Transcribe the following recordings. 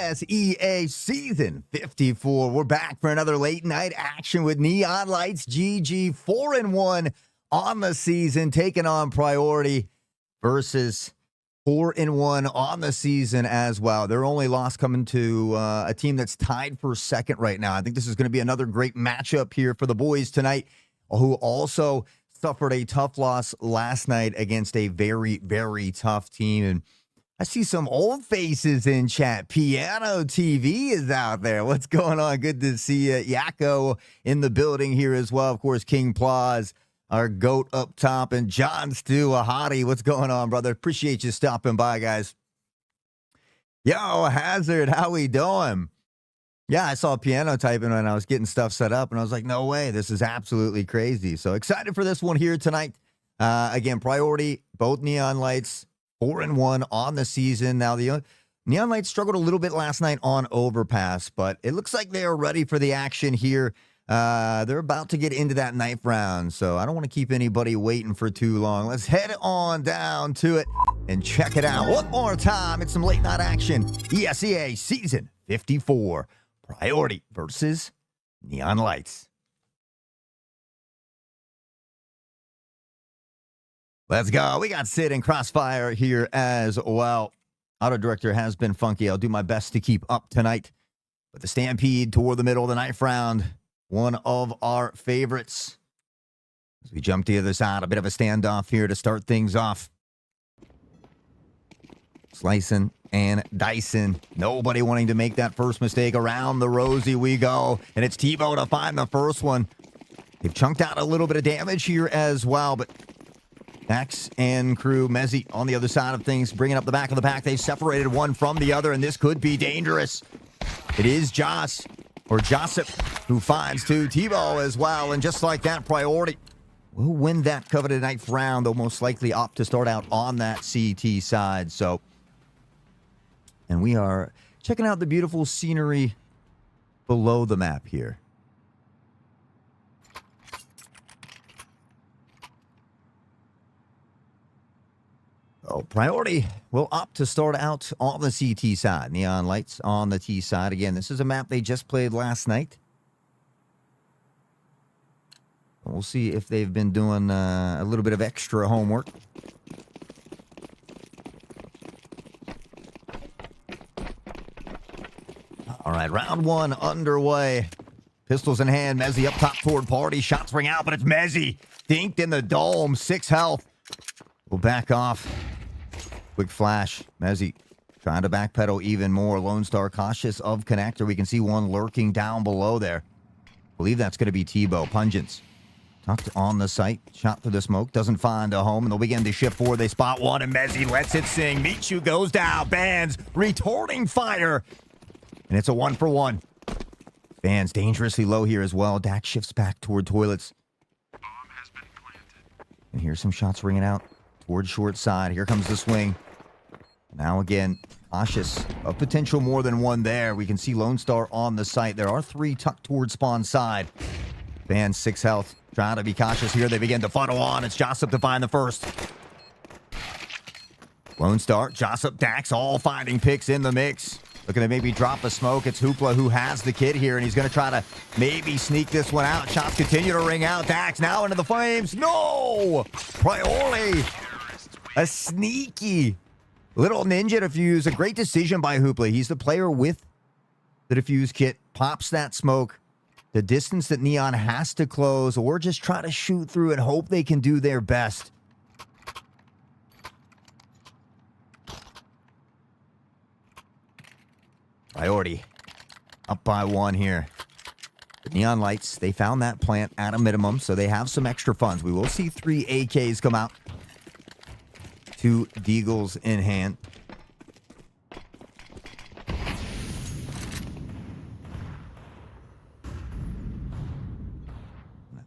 ESEA Season 54. We're back for another late night action with Neon Lights GG 4-1 on the season, taking on Priority versus 4-1 on the season as well. Their only loss coming to a team that's tied for second right now. I think this is going to be another great matchup here for the boys tonight, who also suffered a tough loss last night against a very, very tough team. And I see some old faces in chat. Piano TV is out there. What's going on? Good to see you. Yakko in the building here as well. Of course, King Plaus, our GOAT up top, and John Stu, a hottie. What's going on, brother? Appreciate you stopping by, guys. Yo, Hazard, how we doing? Yeah, I saw Piano typing when I was getting stuff set up, and I was like, no way. This is absolutely crazy. So excited for this one here tonight. Again, Priority, both Neon Lights, 4-1 on the season. Now, the Neon Lights struggled a little bit last night on Overpass, but it looks like they are ready for the action here. They're about to get into that ninth round, so I don't want to keep anybody waiting for too long. Let's head on down to it and check it out. One more time, it's some late night action. ESEA Season 54, Priority versus Neon Lights. Let's go. We got Sid and Crossfire here as well. Auto director has been funky. I'll do my best to keep up tonight. But the Stampede toward the middle of the ninth round, one of our favorites. As we jump to the other side, a bit of a standoff here to start things off. Slicing and dicing. Nobody wanting to make that first mistake. Around the Rosie we go. And it's Tebow to find the first one. They've chunked out a little bit of damage here as well, but Max and crew, Mezzi on the other side of things, bringing up the back of the pack. They've separated one from the other, and this could be dangerous. It is Joss, or Joseph, who finds two. Tebow as well, and just like that, Priority will win that coveted ninth round. They'll most likely opt to start out on that CT side. So, and we are checking out the beautiful scenery below the map here. Oh, Priority will opt to start out on the CT side. Neon Lights on the T side. Again, this is a map they just played last night. We'll see if they've been doing a little bit of extra homework. All right, round one underway. Pistols in hand. Mezzi up top toward Party. Shots ring out, but it's Mezzi. Dinked in the dome. 6 health. We'll back off. Quick flash. Mezzi trying to backpedal even more. Lone Star cautious of connector. We can see one lurking down below there. Believe that's going to be Tebow. Pungence tucked on the site. Shot through the smoke. Doesn't find a home. And they'll begin to shift forward. They spot one, and Mezzi lets it sing. Michu goes down. Bans retorting fire. And it's a 1-for-1. Bans dangerously low here as well. Dak shifts back toward toilets. And here's some shots ringing out toward short side. Here comes the swing. Now again, cautious of potential more than one there. We can see Lone Star on the site. There are 3 tucked toward spawn side. Van 6 health. Trying to be cautious here. They begin to funnel on. It's Joseph to find the first. Lone Star, Joseph, Dax all finding picks in the mix. Looking to maybe drop a smoke. It's Hoopla who has the kid here, and he's going to try to maybe sneak this one out. Shots continue to ring out. Dax now into the flames. No! Priority. A sneaky little ninja defuse. A great decision by Hoopla. He's the player with the defuse kit. Pops that smoke. The distance that Neon has to close, or just try to shoot through and hope they can do their best. Priority up by 1 here. The Neon Lights, they found that plant at a minimum, so they have some extra funds. We will see 3 AKs come out. 2 Deagles in hand.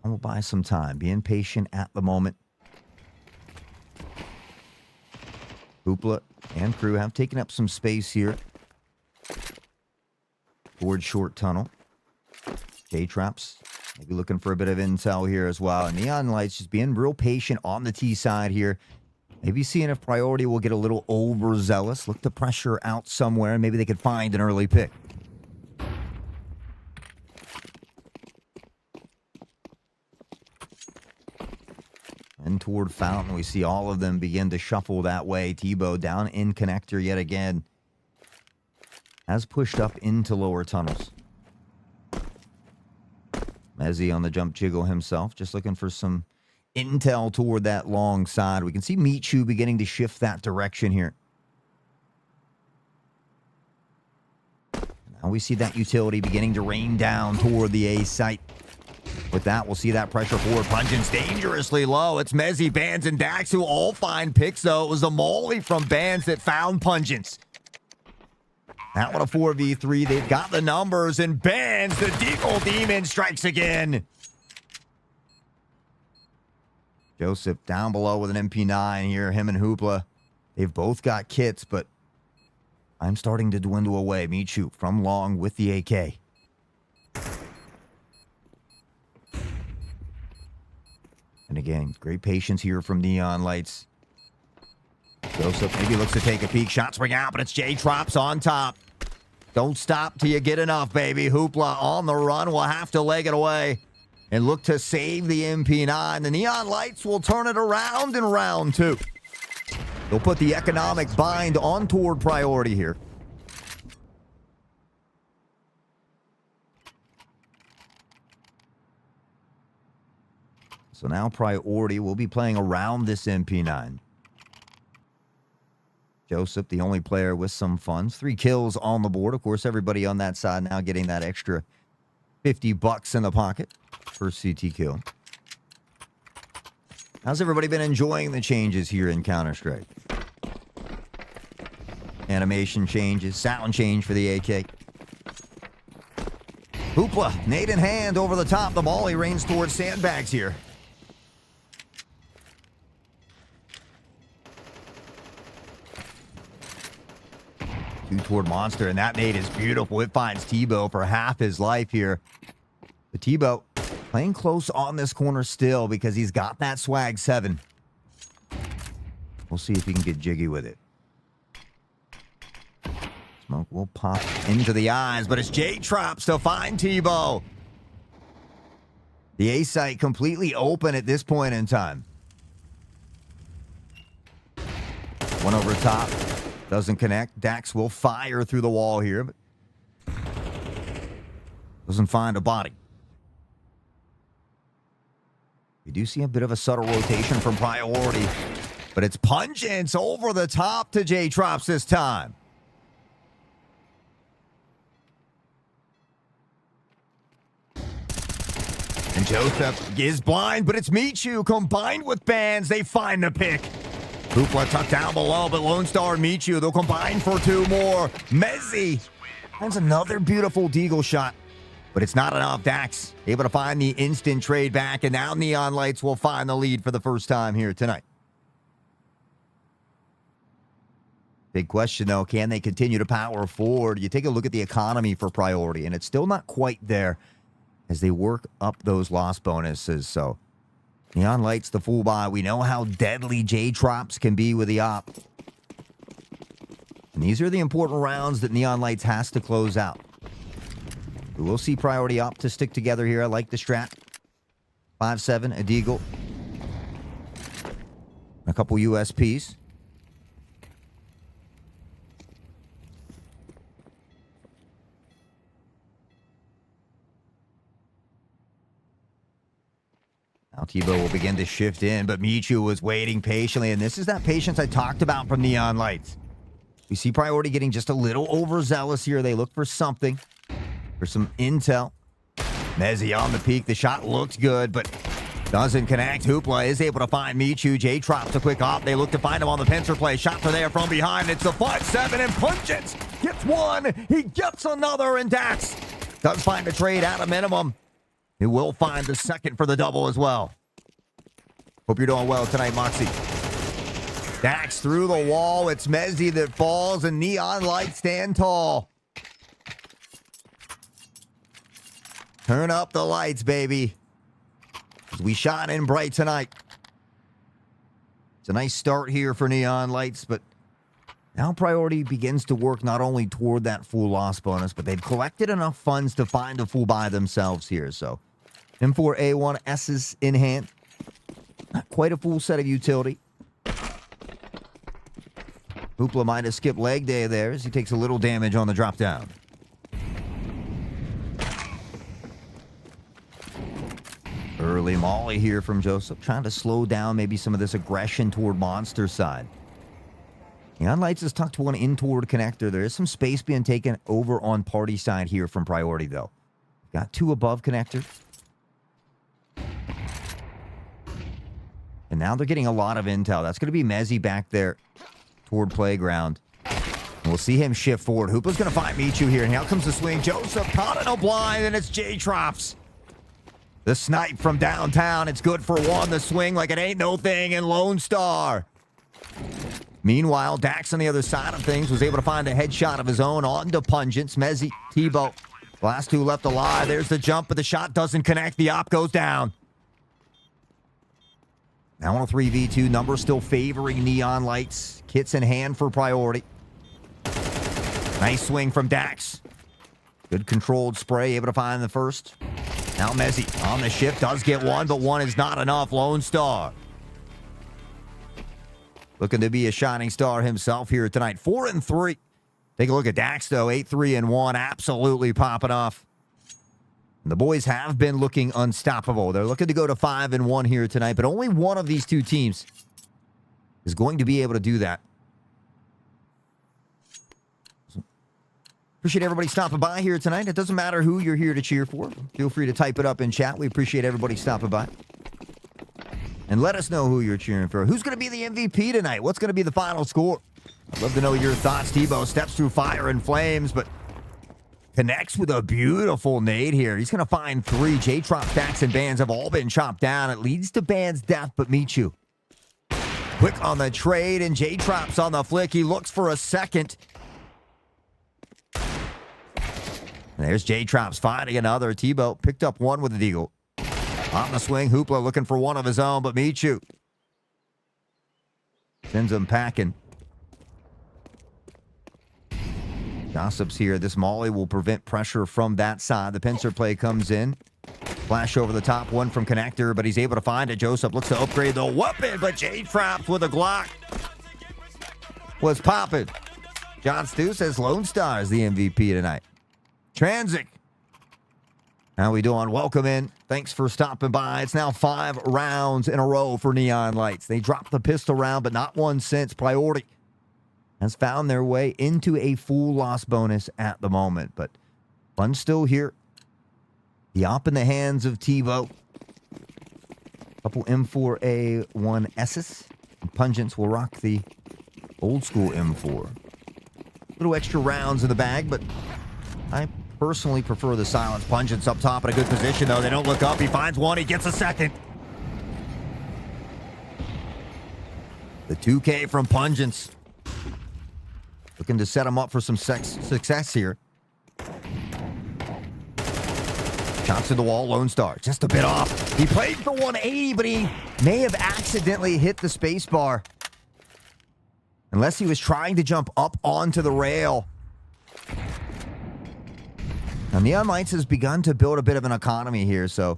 We'll buy some time. Being patient at the moment. Hoopla and crew have taken up some space here. Towards short tunnel. J-traps. Maybe looking for a bit of intel here as well. And Neon Lights just being real patient on the T side here. Maybe seeing if Priority will get a little overzealous, look to pressure out somewhere, and maybe they could find an early pick. And toward Fountain, we see all of them begin to shuffle that way. Tebow down in connector yet again. Has pushed up into lower tunnels. Mezzi on the jump jiggle himself, just looking for some intel toward that long side. We can see Michu beginning to shift that direction here. Now we see that utility beginning to rain down toward the A site. With that, we'll see that pressure forward. Pungent's dangerously low. It's Mezzi, Bands, and Dax who all find picks, though. It was a molly from Bands that found Pungent's. That one a 4v3. They've got the numbers, and Bands, the Deagle Demon, strikes again. Joseph down below with an MP9 here. Him and Hoopla, they've both got kits, but I'm starting to dwindle away. Michu from long with the AK. And again, great patience here from Neon Lights. Joseph maybe looks to take a peek. Shots ring out, but it's J-Trops on top. Don't stop till you get enough, baby. Hoopla on the run. Will have to leg it away and look to save the MP9. The Neon Lights will turn it around in round two. They'll put the economic bind on toward Priority here. So now Priority will be playing around this MP9. Joseph, the only player with some funds. 3 kills on the board. Of course, everybody on that side now getting that extra $50 in the pocket for CT kill. How's everybody been enjoying the changes here in Counter-Strike? Animation changes, sound change for the AK. Hoopla, nade in hand over the top. The volley rains towards sandbags here. Two toward Monster, and that nade is beautiful. It finds Tebow for half his life here. But Tebow playing close on this corner still because he's got that swag 7. We'll see if he can get jiggy with it. Smoke will pop into the eyes, but it's J-Trops to find Tebow. The A site completely open at this point in time. One over top. Doesn't connect. Dax will fire through the wall here, but doesn't find a body. We do see a bit of a subtle rotation from Priority, but it's Pungence over the top to J-Trops this time. And Joseph is blind, but it's Michu combined with Bands. They find the pick. Hoopla tucked down below, but Lone Star and Michu, they'll combine for 2 more. Mezzi finds another beautiful Deagle shot, but it's not enough. Dax able to find the instant trade back, and now Neon Lights will find the lead for the first time here tonight. Big question, though, can they continue to power forward? You take a look at the economy for Priority, and it's still not quite there as they work up those loss bonuses, so Neon Lights the full buy. We know how deadly J-Trops can be with the op. And these are the important rounds that Neon Lights has to close out. We will see Priority op to stick together here. I like the strat. 5-7, a Deagle. A couple USPs. Now Tebow will begin to shift in, but Michu was waiting patiently, and this is that patience I talked about from Neon Lights. We see Priority getting just a little overzealous here. They look for something, for some intel. Mezzi on the peak. The shot looks good, but doesn't connect. Hoopla is able to find Michu. J-Trops a quick op. They look to find him on the pincer play. Shots are there from behind. It's a 5-7, and Pungence gets one. He gets another, and Dax does find a trade at a minimum. He will find the second for the double as well. Hope you're doing well tonight, Moxie. Dax through the wall. It's Mezzi that falls, and Neon Lights stand tall. Turn up the lights, baby. We shine in bright tonight. It's a nice start here for Neon Lights, but now priority begins to work not only toward that full loss bonus, but they've collected enough funds to find a full buy themselves here. So M4A1 S's in hand. Not quite a full set of utility. Hoopla might have skipped leg day there as he takes a little damage on the drop down. Early molly here from Joseph, trying to slow down maybe some of this aggression toward Monster side. Neon Lights has tucked one in toward connector. There is some space being taken over on party side here from priority, though. Got two above connector. And now they're getting a lot of intel. That's going to be Mezzy back there toward playground. We'll see him shift forward. Hoopla's going to find Michu here, and out comes the swing. Joseph caught in a blind, and it's J-Trops. The snipe from downtown. It's good for one. The swing like it ain't no thing, and Lone Star. Meanwhile, Dax on the other side of things was able to find a headshot of his own onto Pungence. Mezzy, Tebow. Last two left alive. There's the jump, but the shot doesn't connect. The op goes down. Now on a 3v2, number still favoring Neon Lights. Kits in hand for priority. Nice swing from Dax. Good controlled spray, able to find the first. Now Mezzy on the shift, does get one, but one is not enough. Lone Star. Looking to be a shining star himself here tonight. 4-3. Take a look at Dax, though. 8-3-1. Absolutely popping off. And the boys have been looking unstoppable. They're looking to go to 5-1 here tonight, but only one of these two teams is going to be able to do that. So, appreciate everybody stopping by here tonight. It doesn't matter who you're here to cheer for. Feel free to type it up in chat. We appreciate everybody stopping by. And let us know who you're cheering for. Who's going to be the MVP tonight? What's going to be the final score? I'd love to know your thoughts. Tebow steps through fire and flames, but connects with a beautiful nade here. He's going to find three. J-Trop, Dax, and Bands have all been chopped down. It leads to Bands' death, but Michu. Quick on the trade, and J-Trop's on the flick. He looks for a second. And there's J-Trop's finding another. Tebow picked up one with the deagle. On the swing, Hoopla looking for one of his own, but Michu sends him packing. Gossips here. This molly will prevent pressure from that side. The pincer play comes in. Flash over the top, one from connector, but he's able to find it. Joseph looks to upgrade the weapon, but J-Traps with a Glock was popping. John Stu says Lone Star is the MVP tonight. Transic. How we doing? Welcome in. Thanks for stopping by. It's now 5 rounds in a row for Neon Lights. They dropped the pistol round, but not one since. Priority has found their way into a full loss bonus at the moment, but fun still here. The op in the hands of Tebow. Couple M4A1 S's. Pungence will rock the old school M4. Little extra rounds in the bag, but I personally prefer the silence. Pungence up top in a good position, though. They don't look up. He finds one. He gets a second. The 2K from Pungence. Looking to set him up for some success here. Shots to the wall. Lone Star. Just a bit off. He played for 180, but he may have accidentally hit the space bar. Unless he was trying to jump up onto the rail. Now, Neon Lights has begun to build a bit of an economy here, so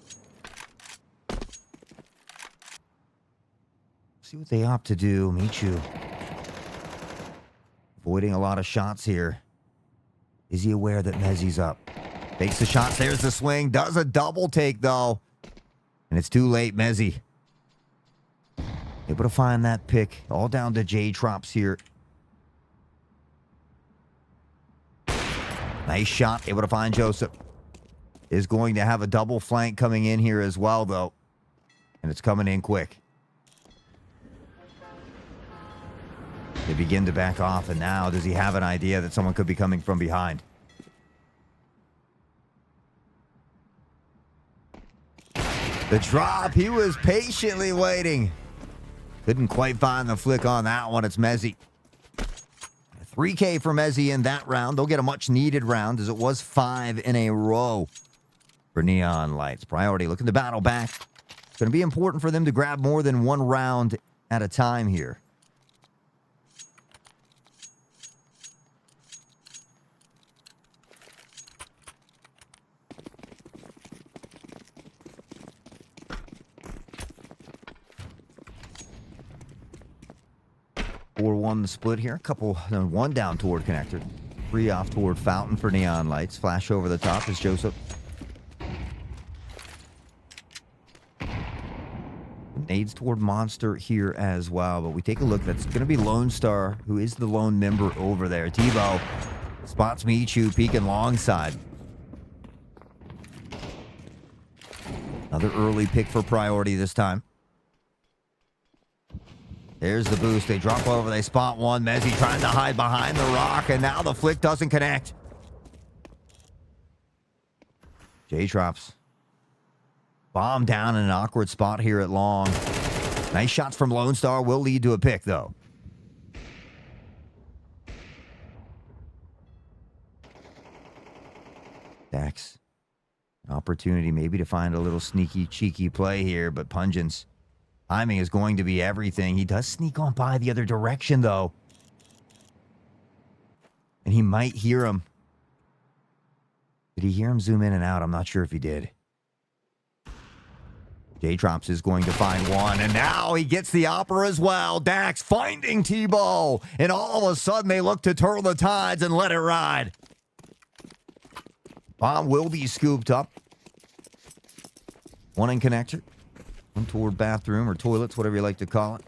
see what they opt to do. Michu avoiding a lot of shots here. Is he aware that Mezzy's up? Takes the shots. There's the swing. Does a double take, though. And it's too late. Mezzy able to find that pick. All down to J-Trops here. Nice shot. Able to find Joseph. Is going to have a double flank coming in here as well, though. And it's coming in quick. They begin to back off, and now does he have an idea that someone could be coming from behind? The drop. He was patiently waiting. Couldn't quite find the flick on that one. It's Mezzy. 3K for Mezzy in that round. They'll get a much-needed round, as it was 5 in a row for Neon Lights. Priority looking to battle back. It's going to be important for them to grab more than one round at a time here. Won the split here. One down toward connector. 3 off toward fountain for Neon Lights. Flash over the top is Joseph. Nades toward Monster here as well. But we take a look. That's going to be Lone Star, who is the lone member over there. Tebow spots Michu peeking long side. Another early pick for priority this time. There's the boost. They drop over. They spot one. Mezzi trying to hide behind the rock, and now the flick doesn't connect. J-Trops. Bomb down in an awkward spot here at long. Nice shots from Lone Star. Will lead to a pick, though. Dax. An opportunity maybe to find a little sneaky, cheeky play here, but Pungence. Timing is going to be everything. He does sneak on by the other direction, though. And he might hear him. Did he hear him zoom in and out? I'm not sure if he did. J-Trops is going to find one, and now he gets the opera as well. Dax finding Tebow, and all of a sudden they look to turn the tides and let it ride. Bomb will be scooped up. One in connector. One toward bathroom or toilets, whatever you like to call it.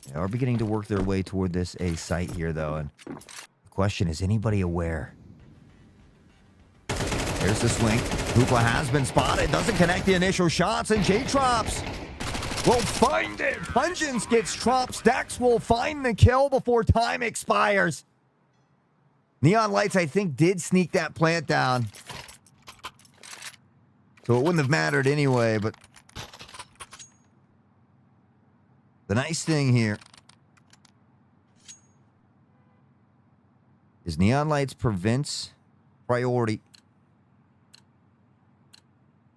They are beginning to work their way toward this A site here, though. And the question is, anybody aware? There's the swing. Hoopla has been spotted. Doesn't connect the initial shots. And J-Trops will find it. Pungence gets Trops. Dax will find the kill before time expires. Neon Lights, I think, did sneak that plant down. So it wouldn't have mattered anyway, but the nice thing here is Neon Lights prevents priority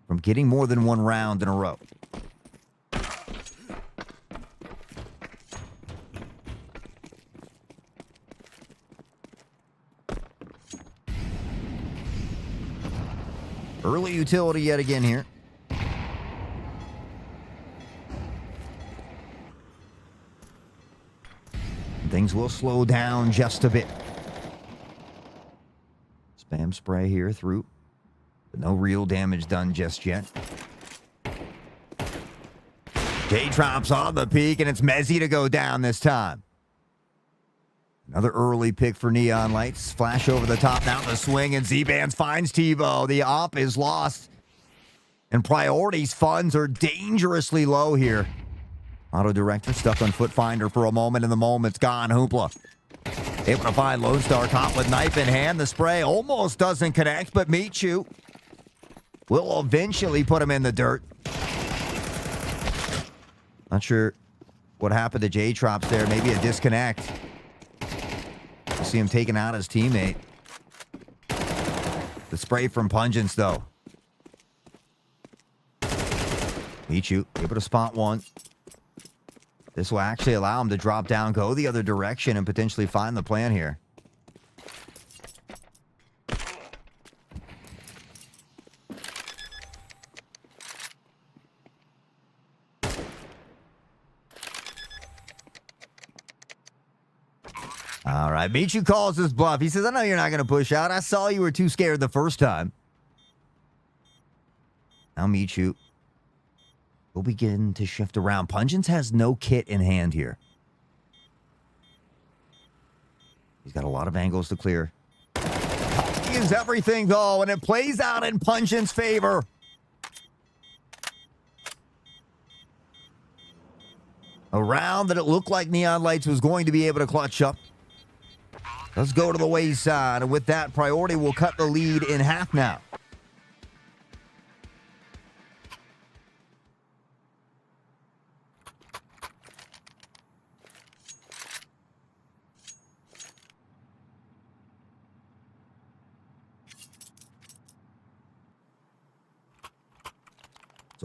from getting more than one round in a row. Early utility yet again here. Things will slow down just a bit. Spam spray here through. But no real damage done just yet. J-Trops on the peak, and it's Mezzi to go down this time. Another early pick for Neon Lights. Flash over the top, now the swing, and Z-Bands finds Tebow. The op is lost. And priorities funds are dangerously low here. Auto Director stuck on Foot Finder for a moment, and the moment's gone. Hoopla able to find Lone Star caught with knife in hand. The spray almost doesn't connect, but Michu will eventually put him in the dirt. Not sure what happened to J-Trops there. Maybe a disconnect. You see him taking out his teammate. The spray from Pungence, though. Michu able to spot one. This will actually allow him to drop down, go the other direction, and potentially find the plan here. All right, Michu calls his bluff. He says, I know you're not going to push out. I saw you were too scared the first time. Now Michu will begin to shift around. Pungence has no kit in hand here. He's got a lot of angles to clear. He is everything, though, and it plays out in Pungence's favor. A round that it looked like Neon Lights was going to be able to clutch up. Let's go to the wayside, and with that, priority will cut the lead in half now.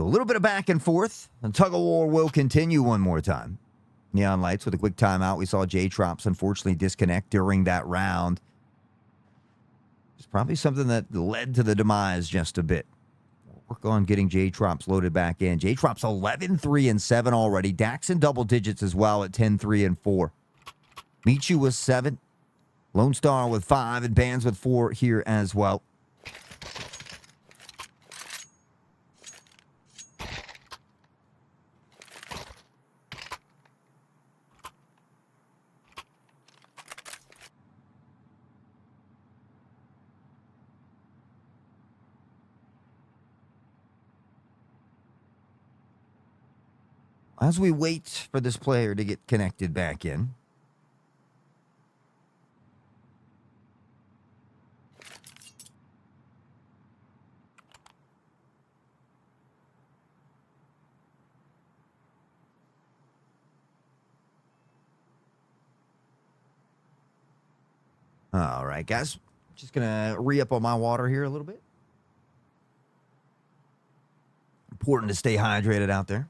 So a little bit of back and forth. The tug of war will continue one more time. Neon Lights with a quick timeout. We saw J-Trops unfortunately disconnect during that round. It's probably something that led to the demise just a bit. We'll work on getting J-Trops loaded back in. J-Trops 11-3-7 already. Dax in double digits as well at 10-3-4. Michu with 7. Lone Star with 5 and Bands with 4 here as well. As we wait for this player to get connected back in. All right, guys. Just going to re-up on my water here a little bit. Important to stay hydrated out there.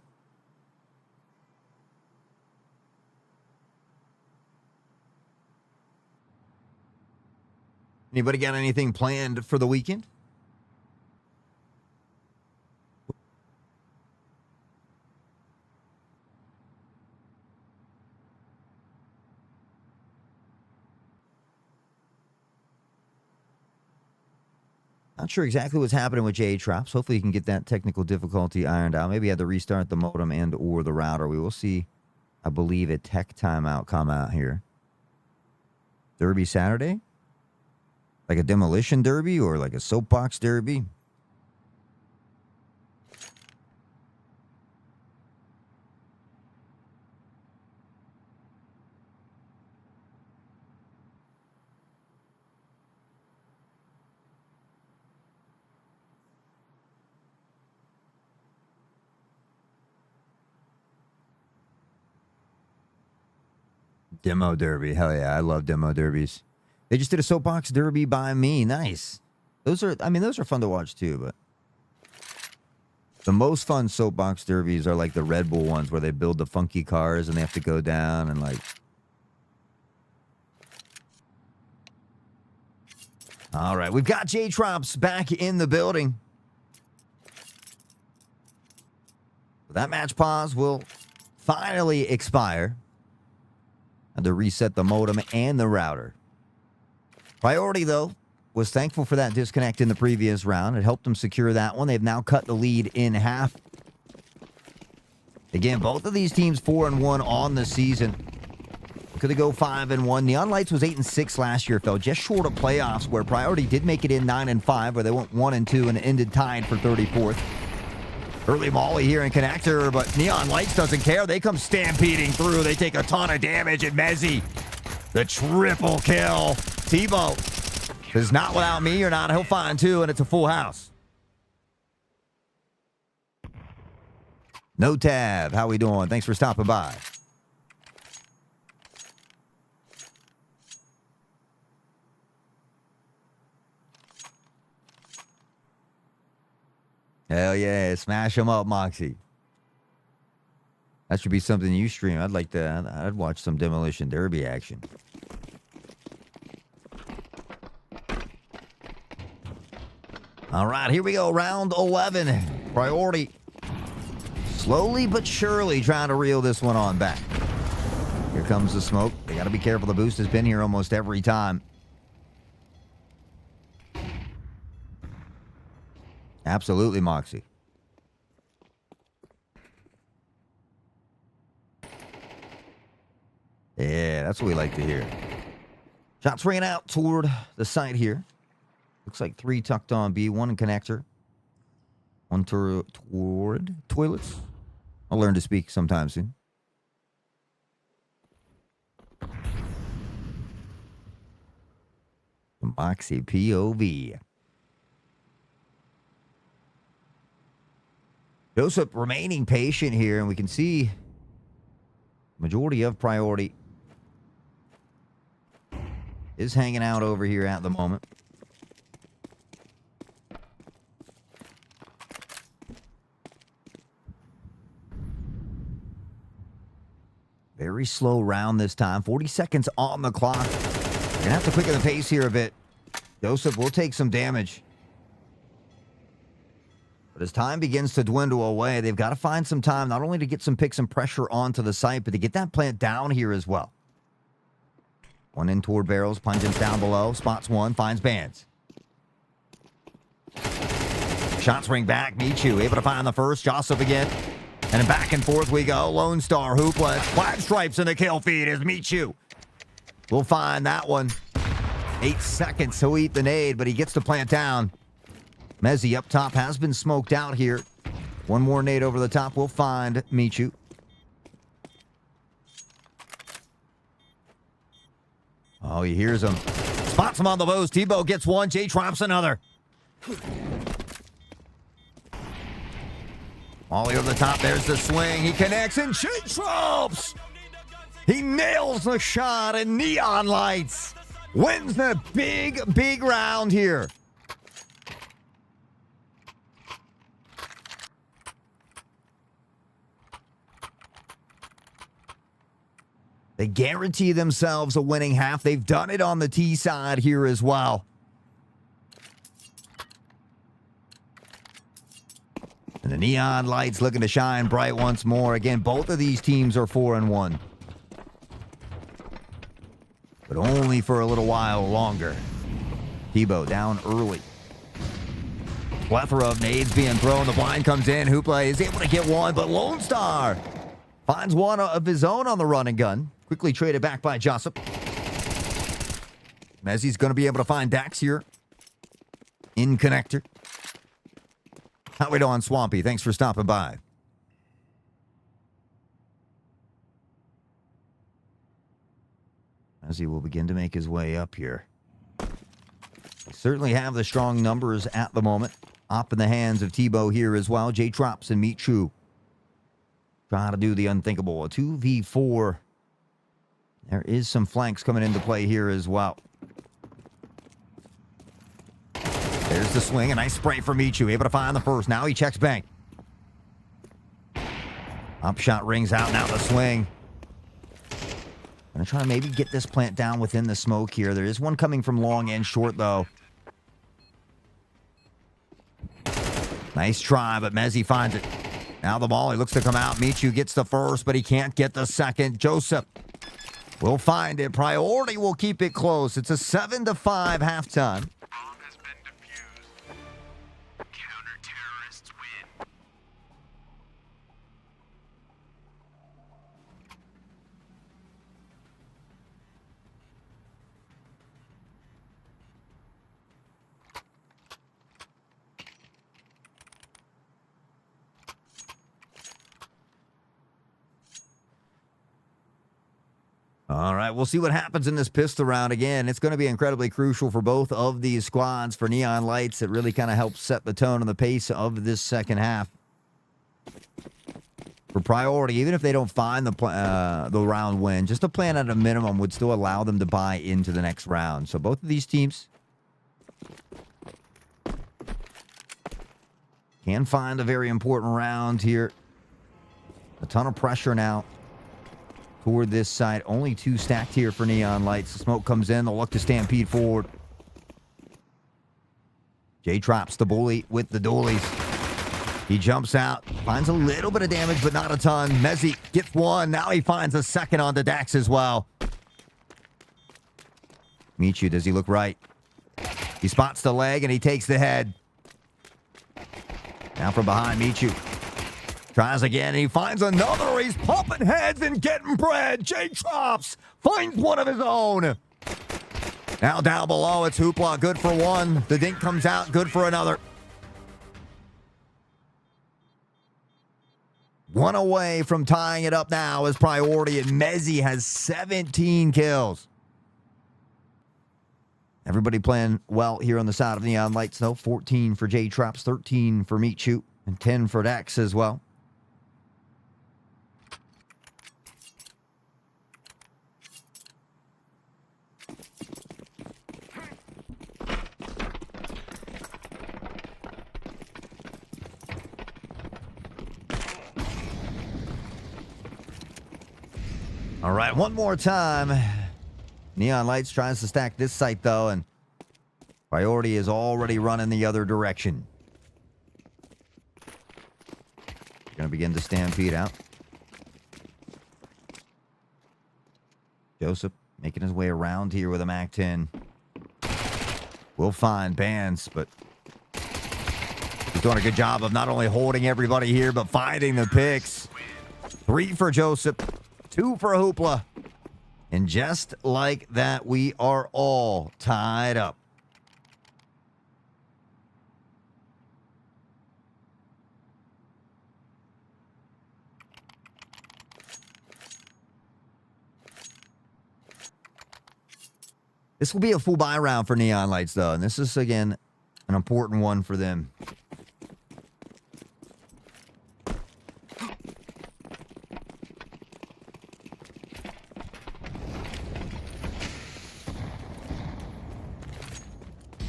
Anybody got anything planned for the weekend? Not sure exactly what's happening with J-Trops. Hopefully you can get that technical difficulty ironed out. Maybe you had to restart the modem and or the router. We will see, I believe, a tech timeout come out here. Derby Saturday? Like a demolition derby or like a soapbox derby? Demo derby. Hell yeah, I love demo derbies. They just did a soapbox derby by me. Nice. Those are fun to watch too, but the most fun soapbox derbies are like the Red Bull ones where they build the funky cars and they have to go down and like. All right, we've got J-Trops back in the building. That match pause will finally expire. Had to reset the modem and the router. Priority, though, was thankful for that disconnect in the previous round. It helped them secure that one. They've now cut the lead in half. Again, both of these teams 4-1 on the season. Could they go 5-1? Neon Lights was 8-6 last year. Fell just short of playoffs, where Priority did make it in 9-5, where they went 1-2 and ended tied for 34th. Early Molly here in connector, but Neon Lights doesn't care. They come stampeding through. They take a ton of damage, and Mezzi, the triple kill. Tebow says, not without me or not. He'll find 2, and it's a full house. No Tab, how we doing? Thanks for stopping by. Hell yeah, smash them up, Moxie. That should be something you stream. I'd watch some Demolition Derby action. All right, here we go. Round 11. Priority slowly but surely trying to reel this one on back. Here comes the smoke. They got to be careful. The boost has been here almost every time. Absolutely, Moxie. Yeah, that's what we like to hear. Shots ran out toward the side here. Looks like 3 tucked on B, 1 in connector. 1 toward toilets. I'll learn to speak sometime soon. Moxie POV. Joseph remaining patient here, and we can see majority of Priority is hanging out over here at the moment. Very slow round this time. 40 seconds on the clock. You're going to have to quicken the pace here a bit. Joseph will take some damage. But as time begins to dwindle away, they've got to find some time not only to get some picks and pressure onto the site, but to get that plant down here as well. One in toward barrels, pungent down below, spots one, finds bands. Shots ring back, Michu able to find the first, Joseph again. And then back and forth we go. Lone Star, Hoopless, flag stripes in the kill feed is Michu. We'll find that one. 8 seconds, he'll eat the nade, but he gets the plant down. Mezzi up top has been smoked out here. One more nade over the top. We'll find Michu. Oh, he hears him. Spots him on the bows. Tebow gets one. Jay drops another. Ollie over the top. There's the swing. He connects and Jay drops. He nails the shot and Neon Lights wins the big round here. They guarantee themselves a winning half. They've done it on the T side here as well. And the Neon Lights looking to shine bright once more. Again, both of these teams are 4-1. But only for a little while longer. Tebow down early. Plethora of nades being thrown. The blind comes in. Hoopla is able to get one, but Lone Star finds one of his own on the run and gun. Quickly traded back by Joseph. Mezzi's going to be able to find Dax here. In connector. How we doing, Swampy? Thanks for stopping by. Mezzi will begin to make his way up here. They certainly have the strong numbers at the moment. Up in the hands of Tebow here as well. Jay Trops and Michu trying to do the unthinkable. A 2v4. There is some flanks coming into play here as well. There's the swing. A nice spray from Michu. Able to find the first. Now he checks bank. Up shot rings out. Now the swing. Gonna try to maybe get this plant down within the smoke here. There is one coming from long and short, though. Nice try, but Mezzi finds it. Now the ball, he looks to come out. Michu gets the first, but he can't get the second. Joseph will find it. Priority will keep it close. It's a 7-5 halftime. Bomb has been defused. Counter-terrorists win. All right, we'll see what happens in this pistol round. Again, it's going to be incredibly crucial for both of these squads. For Neon Lights, it really kind of helps set the tone and the pace of this second half. For priority, even if they don't find the round win, just a plan at a minimum would still allow them to buy into the next round. So both of these teams can find a very important round here. A ton of pressure now toward this side. Only 2 stacked here for Neon Lights. The smoke comes in. They'll look to stampede forward. Jay drops the bully with the dualies. He jumps out. Finds a little bit of damage, but not a ton. Mezzi gets one. Now he finds a second onto Dax as well. Michu, does he look right? He spots the leg and he takes the head. Now from behind, Michu tries again, and he finds another. He's popping heads and getting bread. Jay Trops finds one of his own. Now down below, it's Hoopla. Good for one. The dink comes out. Good for another. One away from tying it up now is priority, and Mezzi has 17 kills. Everybody playing well here on the side of Neon Lights, though. 14 for Jay Trops, 13 for Michu, and 10 for Dax as well. All right, one more time. Neon Lights tries to stack this site, though, and priority is already running the other direction. Going to begin to stampede out. Joseph making his way around here with a MAC-10. We'll find Bands, but he's doing a good job of not only holding everybody here, but finding the picks. 3 for Joseph, 2 for Hoopla. And just like that, we are all tied up. This will be a full buy round for Neon Lights, though. And this is, again, an important one for them.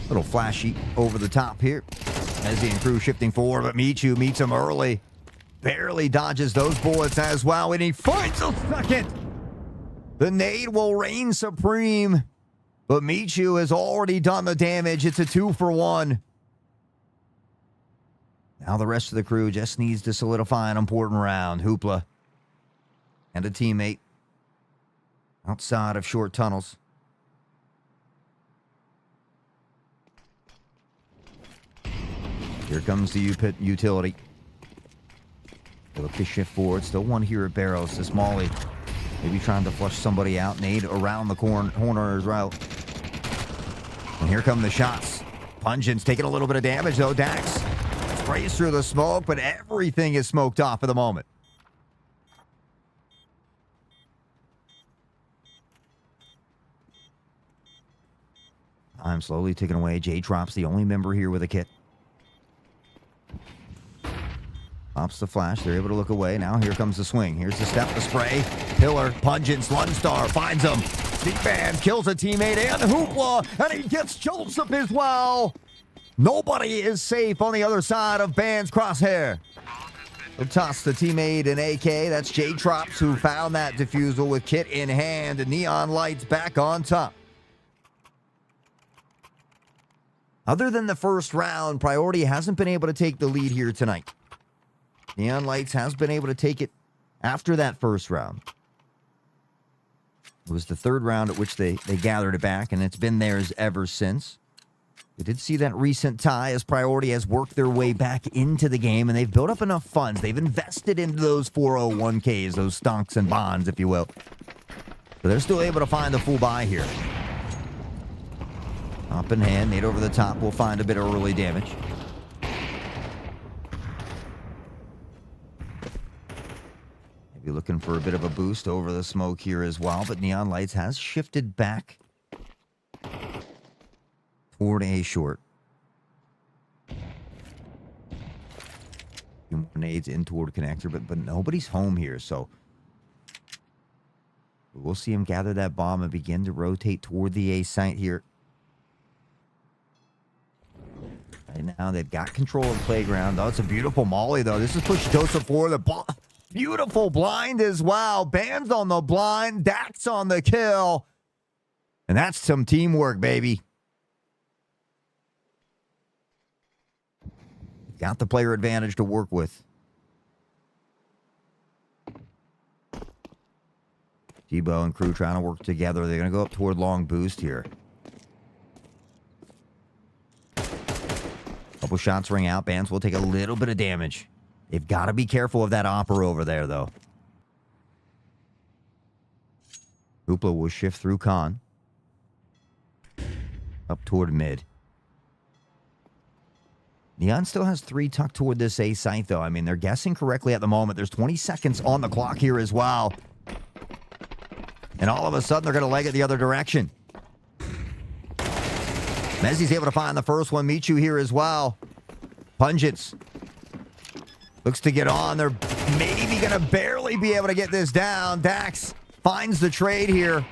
Little flashy over the top here. ESEA and crew shifting forward, but Michu meets him early. Barely dodges those bullets as well, and he finds a second. The nade will reign supreme, but Michu has already done the damage. It's a 2 for 1. Now the rest of the crew just needs to solidify an important round. Hoopla and a teammate outside of short tunnels. Here comes the utility. They'll look to shift forward. Still one here at Barrows. This Molly maybe trying to flush somebody out. Nade around the corner as well. And here come the shots. Pungent's taking a little bit of damage, though. Dax sprays through the smoke, but everything is smoked off at the moment. I'm slowly ticking away. J-Trop's the only member here with a kit. Pops the flash. They're able to look away. Now here comes the swing. Here's the step, the spray. Pillar, Pungent, Lone Star finds him. Band kills a teammate and Hoopla, and he gets Joseph as well. Nobody is safe on the other side of Band's crosshair. They'll toss the teammate an AK. That's J-Trops who found that defusal with kit in hand, and Neon Lights back on top. Other than the first round, Priority hasn't been able to take the lead here tonight. Neon Lights has been able to take it after that first round. It was the third round at which they gathered it back, and it's been theirs ever since. We did see that recent tie as Priority has worked their way back into the game, and they've built up enough funds. They've invested into those 401ks, those stonks and bonds, if you will. So they're still able to find the full buy here. Up in hand, nade over the top will find a bit of early damage. Maybe looking for a bit of a boost over the smoke here as well, but Neon Lights has shifted back toward A short. Few more nades in toward connector, but nobody's home here, so we'll see him gather that bomb and begin to rotate toward the A site here. Right now, they've got control of the playground. Oh, it's a beautiful molly, though. This is push Joseph forward. The beautiful blind as well. Band's on the blind. Dax on the kill. And that's some teamwork, baby. Got the player advantage to work with. Debo and crew trying to work together. They're going to go up toward long boost here. Couple shots ring out. Bands will take a little bit of damage. They've got to be careful of that opera over there, though. Hoopla will shift through Con. Up toward mid. Neon still has 3 tucked toward this A site, though. I mean, they're guessing correctly at the moment. There's 20 seconds on the clock here as well. And all of a sudden, they're going to leg it the other direction. Mezzi's able to find the first one. Michu here as well. Pungents. Looks to get on. They're maybe going to barely be able to get this down. Dax finds the trade here.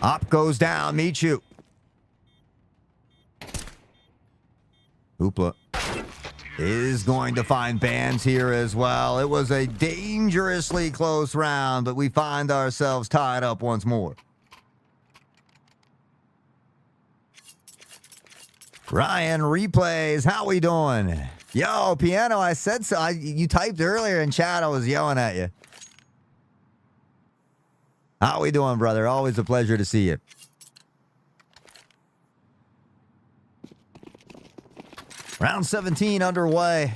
Op goes down. Michu. Hoopla. is going to find Bands here as well. It was a dangerously close round, but we find ourselves tied up once more. Ryan replays. How we doing? Yo, Piano, I said so. You typed earlier in chat. I was yelling at you. How we doing, brother? Always a pleasure to see you. Round 17 underway.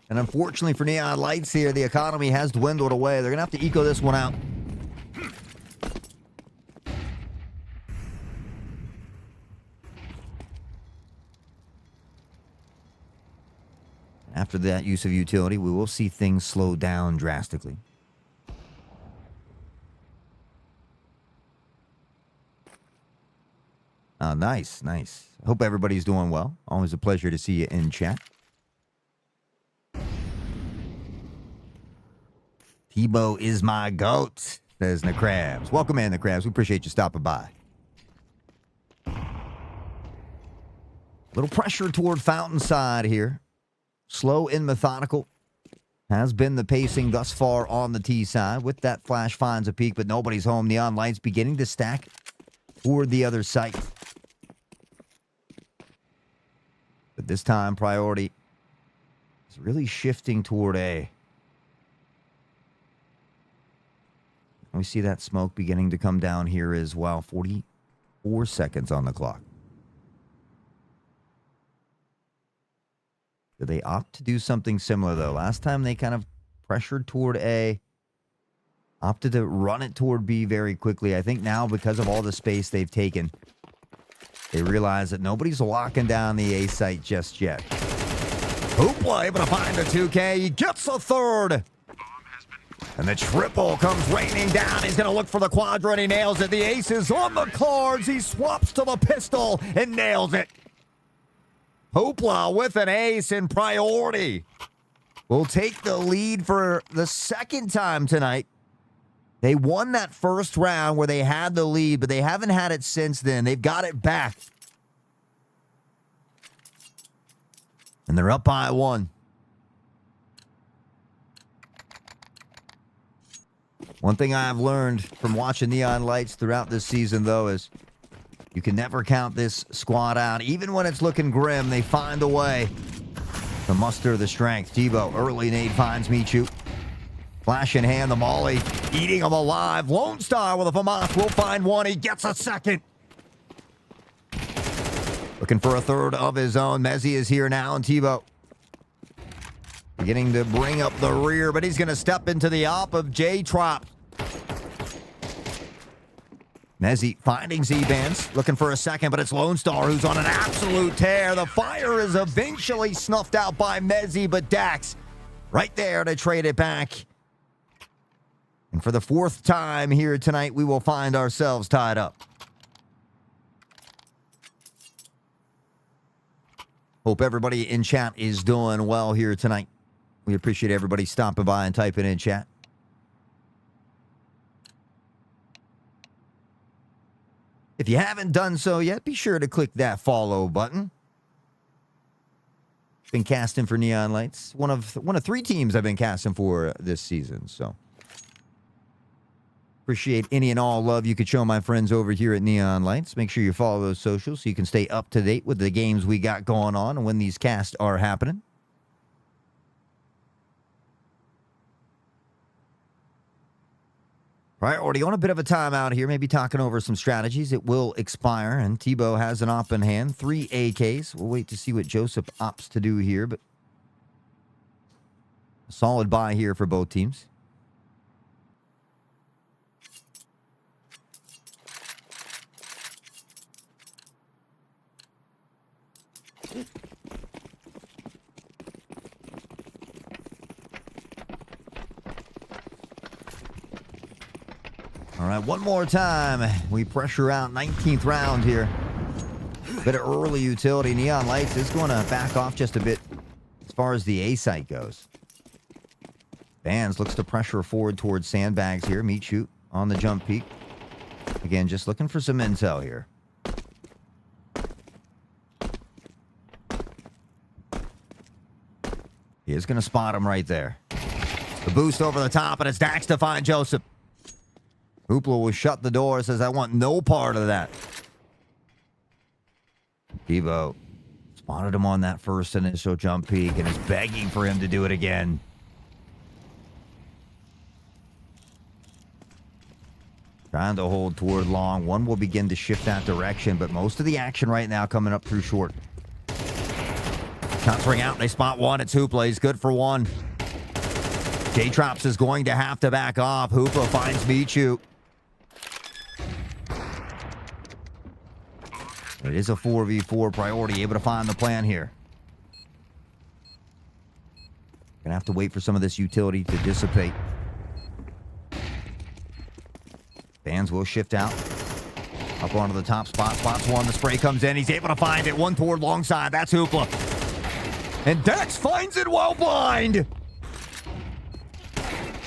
And unfortunately for Neon Lights here, the economy has dwindled away. They're going to have to eco this one out. After that use of utility, we will see things slow down drastically. Nice, nice. Hope everybody's doing well. Always a pleasure to see you in chat. Tebow is my goat, says the Crabs. Welcome in, the Crabs. We appreciate you stopping by. Little pressure toward Fountainside here. Slow and methodical has been the pacing thus far on the T side. With that flash finds a peak, but nobody's home. Neon Lights beginning to stack toward the other site. But this time, priority is really shifting toward A. We see that smoke beginning to come down here as well. 44 seconds on the clock. Did they opt to do something similar, though? Last time they kind of pressured toward A, opted to run it toward B very quickly. I think now, because of all the space they've taken, they realize that nobody's locking down the A site just yet. Hoopla able to find the 2K. He gets a third. And the triple comes raining down. He's going to look for the quadrant. He nails it. The ace is on the cards. He swaps to the pistol and nails it. Hoopla with an ace in priority will take the lead for the second time tonight. They won that first round where they had the lead, but they haven't had it since then. They've got it back. And they're up by 1. One thing I've learned from watching Neon Lights throughout this season, though, is you can never count this squad out. Even when it's looking grim, they find a way to muster the strength. Tebow, early nade finds Michu. Flash in hand, the Molly, eating him alive. Lone Star with a FAMAS will find one. He gets a second. Looking for a third of his own. Mezzi is here now, and Tebow beginning to bring up the rear, but he's going to step into the op of J-Trop. Mezzi finding Z-Bands, looking for a second, but it's Lone Star who's on an absolute tear. The fire is eventually snuffed out by Mezzi, but Dax right there to trade it back. And for the fourth time here tonight, we will find ourselves tied up. Hope everybody in chat is doing well here tonight. We appreciate everybody stopping by and typing in chat. If you haven't done so yet, be sure to click that follow button. Been casting for Neon Lights. One of 3 teams I've been casting for this season, so appreciate any and all love you could show my friends over here at Neon Lights. Make sure you follow those socials so you can stay up to date with the games we got going on and when these casts are happening. Priority on a bit of a timeout here, maybe talking over some strategies. It will expire, and Tebow has an op in hand. 3 AKs. We'll wait to see what Joseph opts to do here, but a solid buy here for both teams. All right, one more time. We pressure out 19th round here. Bit of early utility. Neon Lights is going to back off just a bit as far as the A site goes. Bands looks to pressure forward towards sandbags here. Meet shoot on the jump peak. Again, just looking for some intel here. He is going to spot him right there. The boost over the top, and it's Dax to find Joseph. Hoopla will shut the door, says, I want no part of that. Devo spotted him on that first initial jump peek and is begging for him to do it again. Trying to hold toward long. One will begin to shift that direction, but most of the action right now coming up through short. Shots ring out. They spot one. It's Hoopla. He's good for one. J-Trops is going to have to back off. Hoopla finds Michu. It is a 4v4 priority. Able to find the plan here. Gonna have to wait for some of this utility to dissipate. Fans will shift out. Up onto the top spot. Spots one. The spray comes in. He's able to find it. One toward long side. That's Hoopla. And Dex finds it while blind.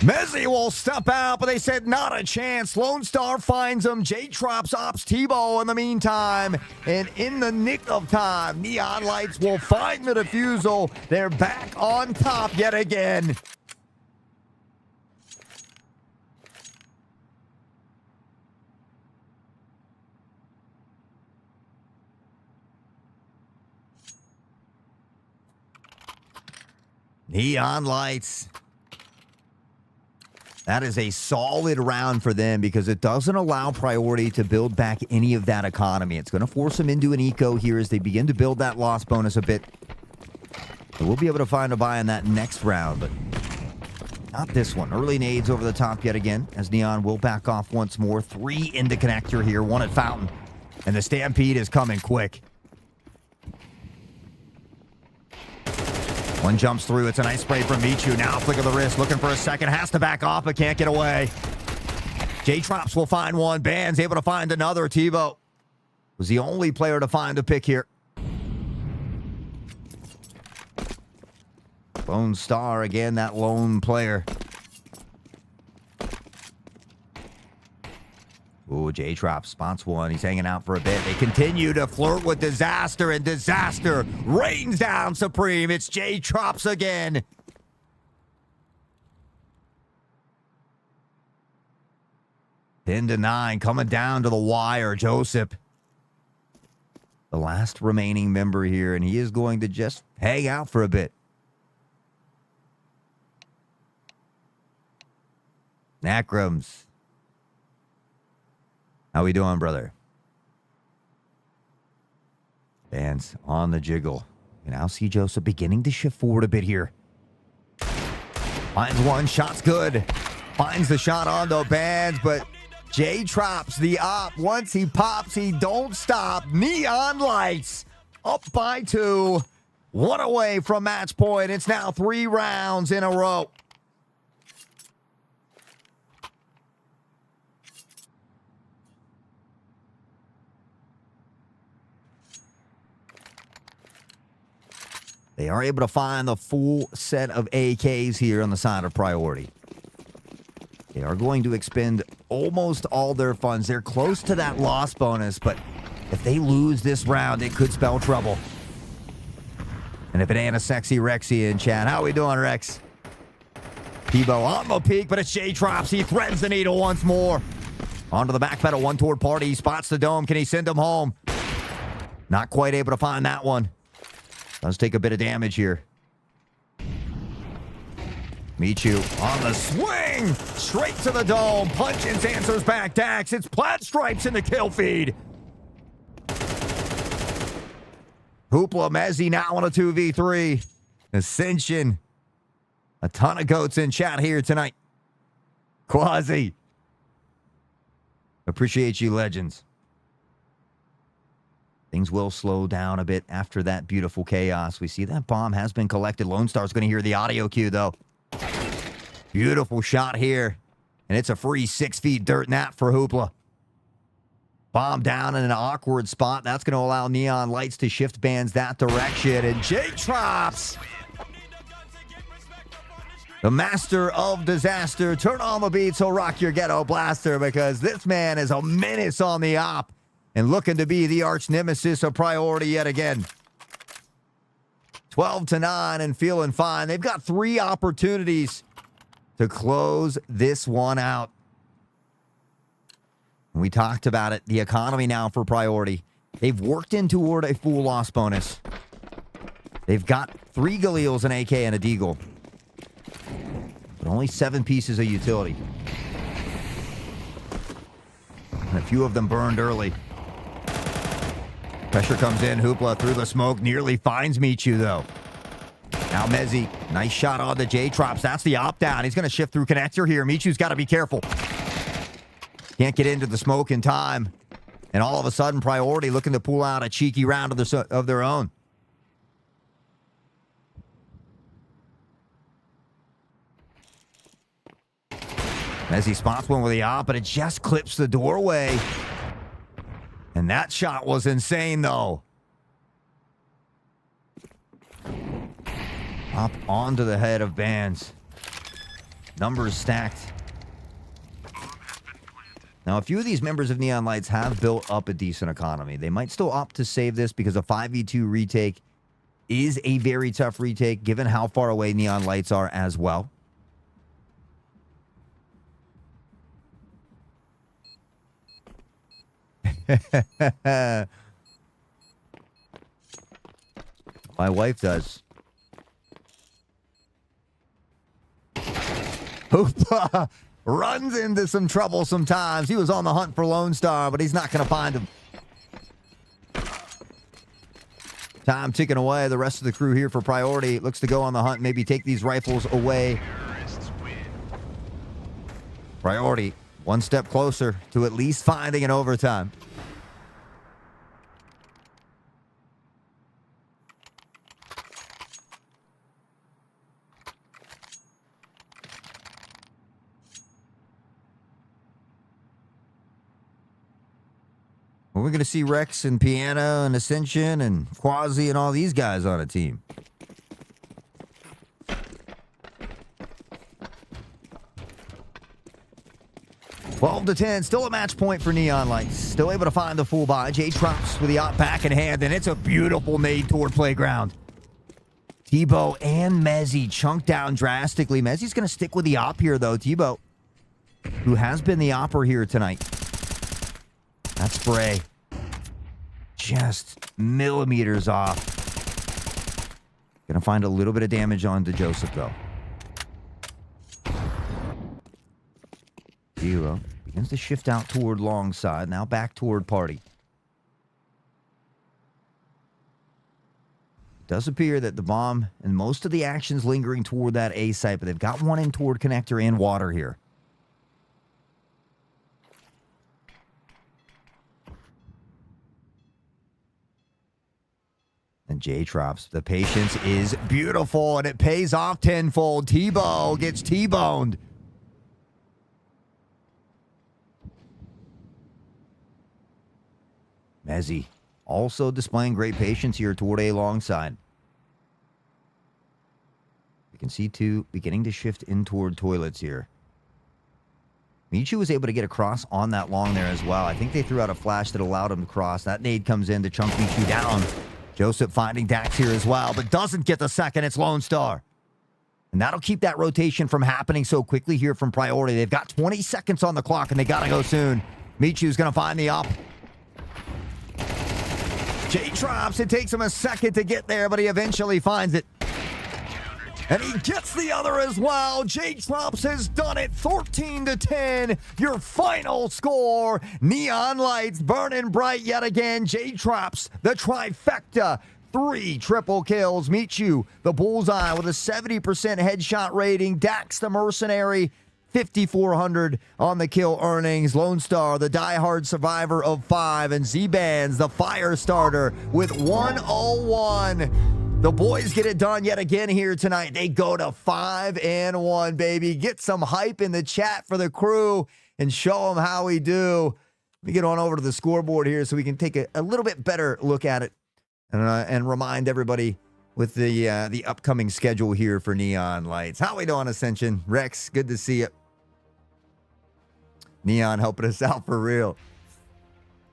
Mezzi will step out, but they said not a chance. Lone Star finds him. J-Trops ops Tebow in the meantime. And in the nick of time, Neon Lights will find the defusal. They're back on top yet again. Neon Lights. That is a solid round for them because it doesn't allow priority to build back any of that economy. It's going to force them into an eco here as they begin to build that loss bonus a bit. So we'll be able to find a buy in that next round, but not this one. Early nades over the top yet again as Neon will back off once more. 3 into connector here, 1 at Fountain. And the Stampede is coming quick. One jumps through. It's a nice spray from Michu. Now flick of the wrist. Looking for a second. Has to back off, but can't get away. J-Trops will find one. Band's able to find another. Tebow was the only player to find a pick here. Lone Star, again, that lone player. Ooh, J-Trop spots one. He's hanging out for a bit. They continue to flirt with Disaster, and Disaster rains down supreme. It's J-Trops again. 10-9, coming down to the wire. Joseph, the last remaining member here, and he is going to just hang out for a bit. Nakrams. How we doing, brother? Fans on the jiggle. You now see Joseph beginning to shift forward a bit here. Finds one. Shot's good. Finds the shot on the bands, but J-Trops, the op. Once he pops, he don't stop. Neon Lights up by 2. 1 away from match point. It's now 3 rounds in a row. They are able to find the full set of AKs here on the side of priority. They are going to expend almost all their funds. They're close to that loss bonus, but if they lose this round, it could spell trouble. And if it ain't a sexy Rexy in chat, how we doing, Rex? Tebow on the peak, but it's J-Trops. He threads the needle once more. Onto the back pedal, one toward party. He spots the dome. Can he send him home? Not quite able to find that one. Does take a bit of damage here. Michu on the swing. Straight to the dome. Punchins answers back. Dax. It's Plaid Stripes in the kill feed. Hoopla Mezzi now on a 2v3. Ascension. A ton of goats in chat here tonight. Quasi. Appreciate you, legends. Things will slow down a bit after that beautiful chaos. We see that bomb has been collected. Lone Star's going to hear the audio cue, though. Beautiful shot here. And it's a free 6 feet dirt nap for Hoopla. Bomb down in an awkward spot. That's going to allow Neon Lights to shift bands that direction. And J-Trops, the master of disaster. Turn on the beats, so rock your ghetto blaster, because this man is a menace on the op. And looking to be the arch nemesis of priority yet again. 12-9 and feeling fine. They've got 3 opportunities to close this one out. We talked about it. The economy now for priority. They've worked in toward a full loss bonus. They've got 3 Galils, an AK, and a Deagle. But only 7 pieces of utility. And a few of them burned early. Pressure comes in. Hoopla through the smoke. Nearly finds Michu, though. Now Mezzi. Nice shot on the J-Trops. That's the opt-down. He's going to shift through connector here. Michu's got to be careful. Can't get into the smoke in time. And all of a sudden, priority looking to pull out a cheeky round of their own. Mezzi spots one with the op, but it just clips the doorway. And that shot was insane, though. Up onto the head of Bands. Numbers stacked. Now, a few of these members of Neon Lights have built up a decent economy. They might still opt to save this because a 5v2 retake is a very tough retake, given how far away Neon Lights are as well. My wife does. Hoopa runs into some trouble sometimes. He was on the hunt for Lone Star, but he's not going to find him. Time ticking away. The rest of the crew here for priority looks to go on the hunt, maybe take these rifles away. Priority, one step closer to at least finding an overtime. Well, we're going to see Rex and Piano and Ascension and Quasi and all these guys on a team. Twelve to 10, still a match point for Neon Lights. Still able to find the full buy. J-Trops with the op back in hand, and it's a beautiful nade toward playground. Tebow and Mezzi chunked down drastically. Mezzi's going to stick with the op here, though. Tebow, who has been the opper here tonight. That spray just millimeters off. Gonna find a little bit of damage on to Joseph, though. Zero begins to shift out toward long side. Now back toward party. It does appear that the bomb and most of the action's lingering toward that A site, but they've got one in toward connector and water here. And J-Trops, the patience is beautiful, and it pays off tenfold. Tebow gets T-boned. Mezzi also displaying great patience here toward A long side. You can see, too, beginning to shift in toward toilets here. Michu was able to get across on that long there as well. I think they threw out a flash that allowed him to cross. That nade comes in to chunk Michu down. Joseph finding Dax here as well, but doesn't get the second. It's Lone Star. And that'll keep that rotation from happening so quickly here from priority. They've got 20 seconds on the clock, and they got to go soon. Michu's going to find the op. J-Trops, it takes him a second to get there, but he eventually finds it. And he gets the other as well. J-Trops has done it. 13 to 10. Your final score. Neon Lights burning bright yet again. J-Trops, the trifecta. 3 triple kills. Michu, the bullseye with a 70% headshot rating. Dax, the mercenary. 5,400 on the kill earnings. Lone Star, the diehard survivor of 5. And Z-Bands, the fire starter with 101. The boys get it done yet again here tonight. They go to 5-1, baby. Get some hype in the chat for the crew and show them how we do. Let me get on over to the scoreboard here so we can take a little bit better look at it and remind everybody with the upcoming schedule here for Neon Lights. How we doing, Ascension? Rex, good to see you. Neon helping us out for real.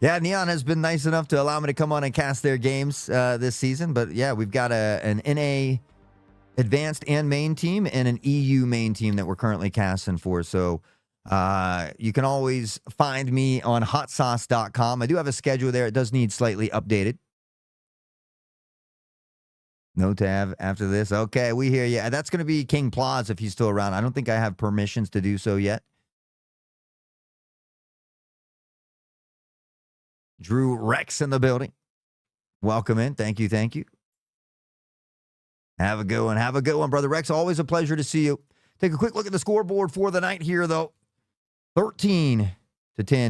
Yeah, Neon has been nice enough to allow me to come on and cast their games this season. But yeah, we've got an NA advanced and main team and an EU main team that we're currently casting for. So you can always find me on hotsauce.com. I do have a schedule there. It does need slightly updated. No tab after this. Okay, we hear you. That's going to be King Plaza if he's still around. I don't think I have permissions to do so yet. Drew Rex in the building. Welcome in. Thank you. Thank you. Have a good one. Have a good one, Brother Rex. Always a pleasure to see you. Take a quick look at the scoreboard for the night here, though. 13-10,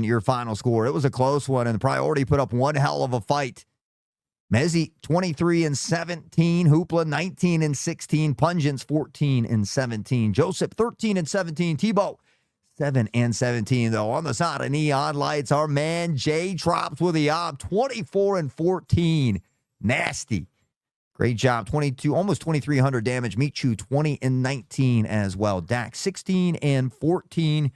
your final score. It was a close one, and the Priority put up one hell of a fight. Mezzi, 23-17. Hoopla, 19-16. Pungence, 14-17. Joseph, 13-17. Tebow, 7-17, though. On the side of Neon Lights, our man Jay Trops with the op, 24-14. Nasty. Great job. 22, almost 2,300 damage. Michu, 20-19 as well. Dak, 16-14.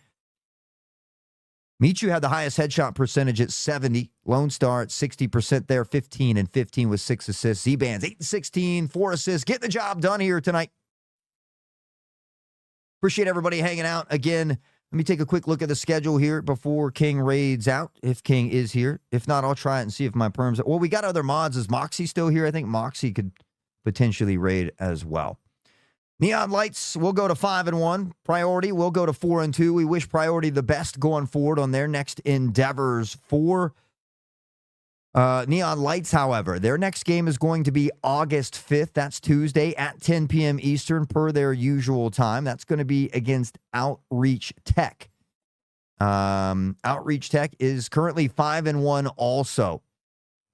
Michu had the highest headshot percentage at 70. Lone Star at 60% there, 15-15 with 6 assists. Z-Bands, 8-16, 4 assists. Get the job done here tonight. Appreciate everybody hanging out. Again, let me take a quick look at the schedule here before King raids out, if King is here. If not, I'll try it and see if my perms... Well, we got other mods. Is Moxie still here? I think Moxie could potentially raid as well. Neon Lights will go to 5-1. Priority will go to 4-2. We wish Priority the best going forward on their next endeavors. For Neon Lights, however, their next game is going to be August 5th. That's Tuesday at 10 p.m. Eastern per their usual time. That's going to be against Outreach Tech. Outreach Tech is currently 5-1 also.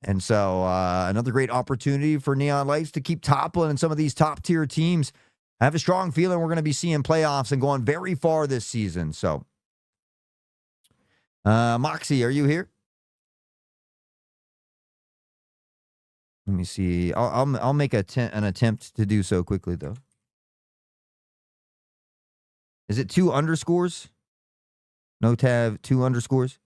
And so another great opportunity for Neon Lights to keep toppling some of these top-tier teams. I have a strong feeling we're going to be seeing playoffs and going very far this season. So, Moxie, are you here? Let me see. I'll make an attempt to do so quickly, though. Is it 2 underscores? No tab, 2 underscores?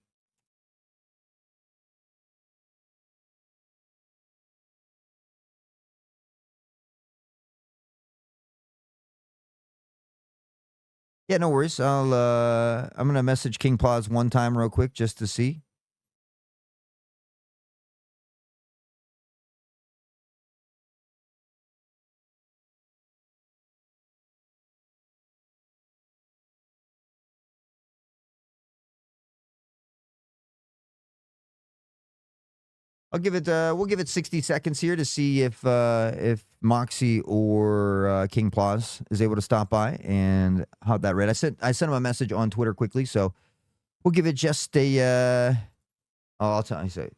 Yeah, no worries. I'm gonna message King Plaza one time real quick just to see. I'll give it. We'll give it 60 seconds here to see if Moxie or King Plaza is able to stop by and hop that raid. I sent him a message on Twitter quickly, so we'll give it just a. I'll tell you. Say.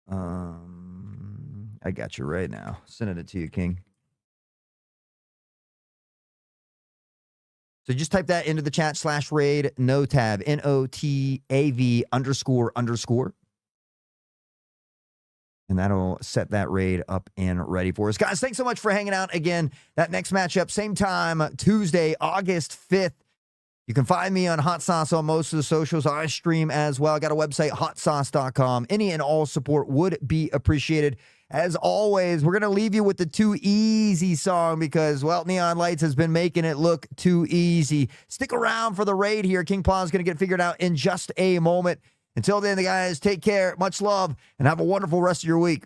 I got you right now. Sending it to you, King. So just type that into the chat /raid, no tab, NOTAV __. And that'll set that raid up and ready for us. Guys, thanks so much for hanging out. Again, that next matchup, same time, Tuesday, August 5th. You can find me on Hot Sauce on most of the socials. I stream as well. I got a website, hotsauce.com. Any and all support would be appreciated. As always, we're going to leave you with the Too Easy song because, well, Neon Lights has been making it look too easy. Stick around for the raid here. King Plaza is going to get figured out in just a moment. Until then, guys, take care. Much love, and have a wonderful rest of your week.